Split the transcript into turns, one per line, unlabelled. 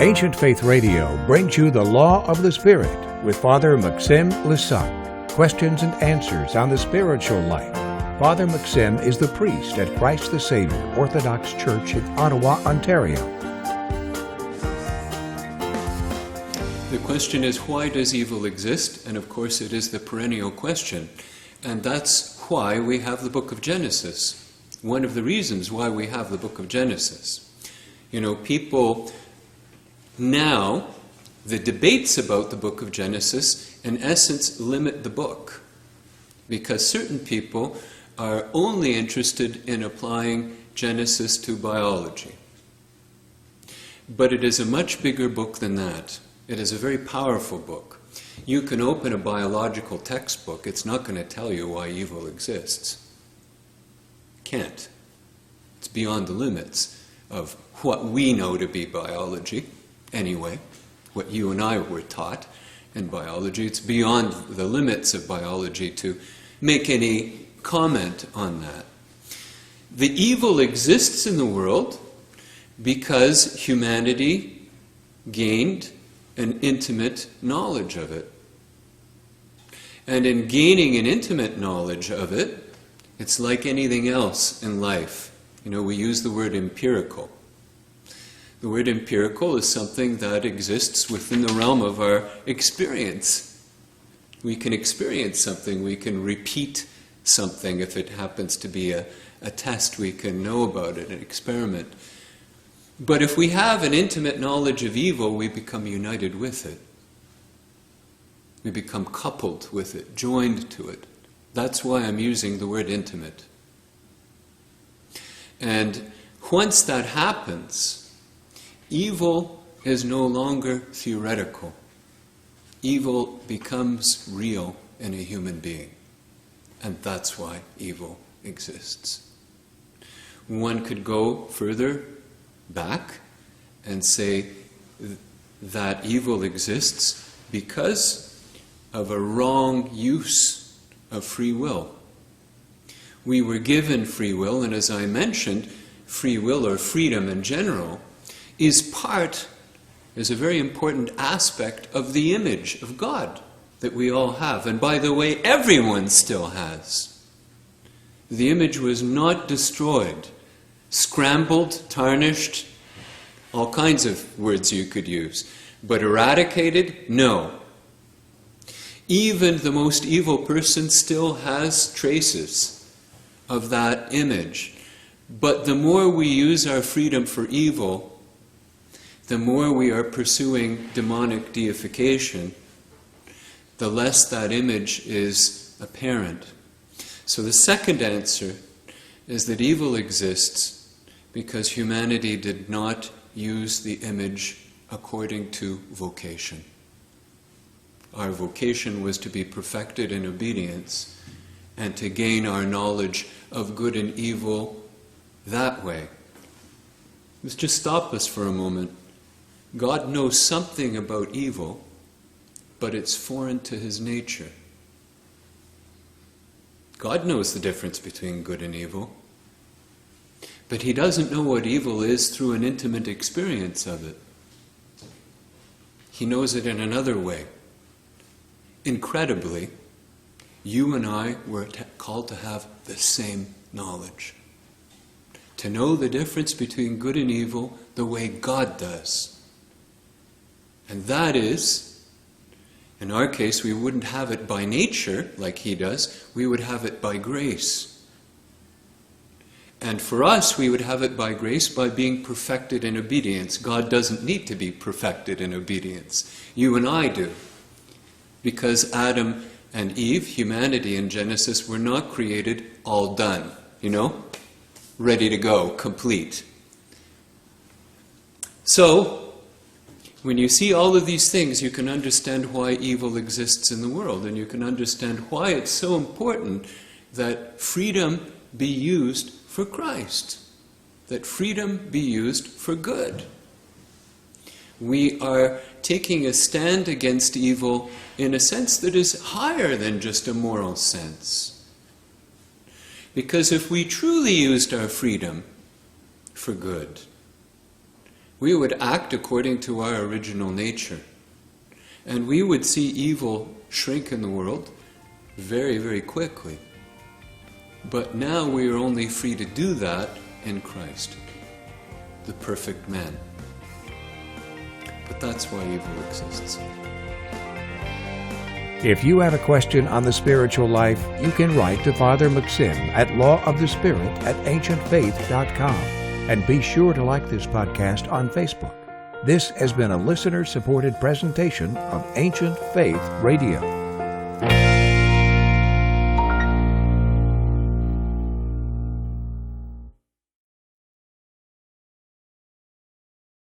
Ancient Faith Radio brings you the Law of the Spirit with Father Maxym Lysack. Questions and answers on the spiritual life. Father Maxym is the priest at Christ the Savior Orthodox Church in Ottawa, Ontario.
The question is, why does evil exist? And of course it is the perennial question. And that's why we have the book of Genesis. One of the reasons why we have the book of Genesis. You know, people now, the debates about the book of Genesis, in essence, limit the book. Because certain people are only interested in applying Genesis to biology. But it is a much bigger book than that. It is a very powerful book. You can open a biological textbook, it's not going to tell you why evil exists. Can't. It's beyond the limits of what we know to be biology. Anyway, what you and I were taught in biology, it's beyond the limits of biology to make any comment on that. The evil exists in the world because humanity gained an intimate knowledge of it. And in gaining an intimate knowledge of it, it's like anything else in life. You know, we use the word empirical. The word empirical is something that exists within the realm of our experience. We can experience something, we can repeat something. If it happens to be a test, we can know about it, an experiment. But if we have an intimate knowledge of evil, we become united with it. We become coupled with it, joined to it. That's why I'm using the word intimate. And once that happens, evil is no longer theoretical. Evil becomes real in a human being. And that's why evil exists. One could go further back and say that evil exists because of a wrong use of free will. We were given free will, and as I mentioned, free will or freedom in general is a very important aspect of the image of God that we all have. And by the way, everyone still has. The image was not destroyed, scrambled, tarnished, all kinds of words you could use. But eradicated? No. Even the most evil person still has traces of that image. But the more we use our freedom for evil, the more we are pursuing demonic deification, the less that image is apparent. So the second answer is that evil exists because humanity did not use the image according to vocation. Our vocation was to be perfected in obedience and to gain our knowledge of good and evil that way. Let's just stop us for a moment. God knows something about evil, but it's foreign to his nature. God knows the difference between good and evil, but he doesn't know what evil is through an intimate experience of it. He knows it in another way. Incredibly, you and I were called to have the same knowledge. To know the difference between good and evil the way God does. And that is, in our case, we wouldn't have it by nature like he does, we would have it by grace. And for us, we would have it by grace by being perfected in obedience. God doesn't need to be perfected in obedience. You and I do. Because Adam and Eve, humanity in Genesis, were not created all done, you know? Ready to go, complete. So, when you see all of these things, you can understand why evil exists in the world, and you can understand why it's so important that freedom be used for Christ, that freedom be used for good. We are taking a stand against evil in a sense that is higher than just a moral sense. Because if we truly used our freedom for good, we would act according to our original nature. And we would see evil shrink in the world very, very quickly. But now we are only free to do that in Christ, the perfect man. But that's why evil exists.
If you have a question on the spiritual life, you can write to Father Maxym at lawofthespirit@ancientfaith.com. And be sure to like this podcast on Facebook. This has been a listener-supported presentation of Ancient Faith Radio.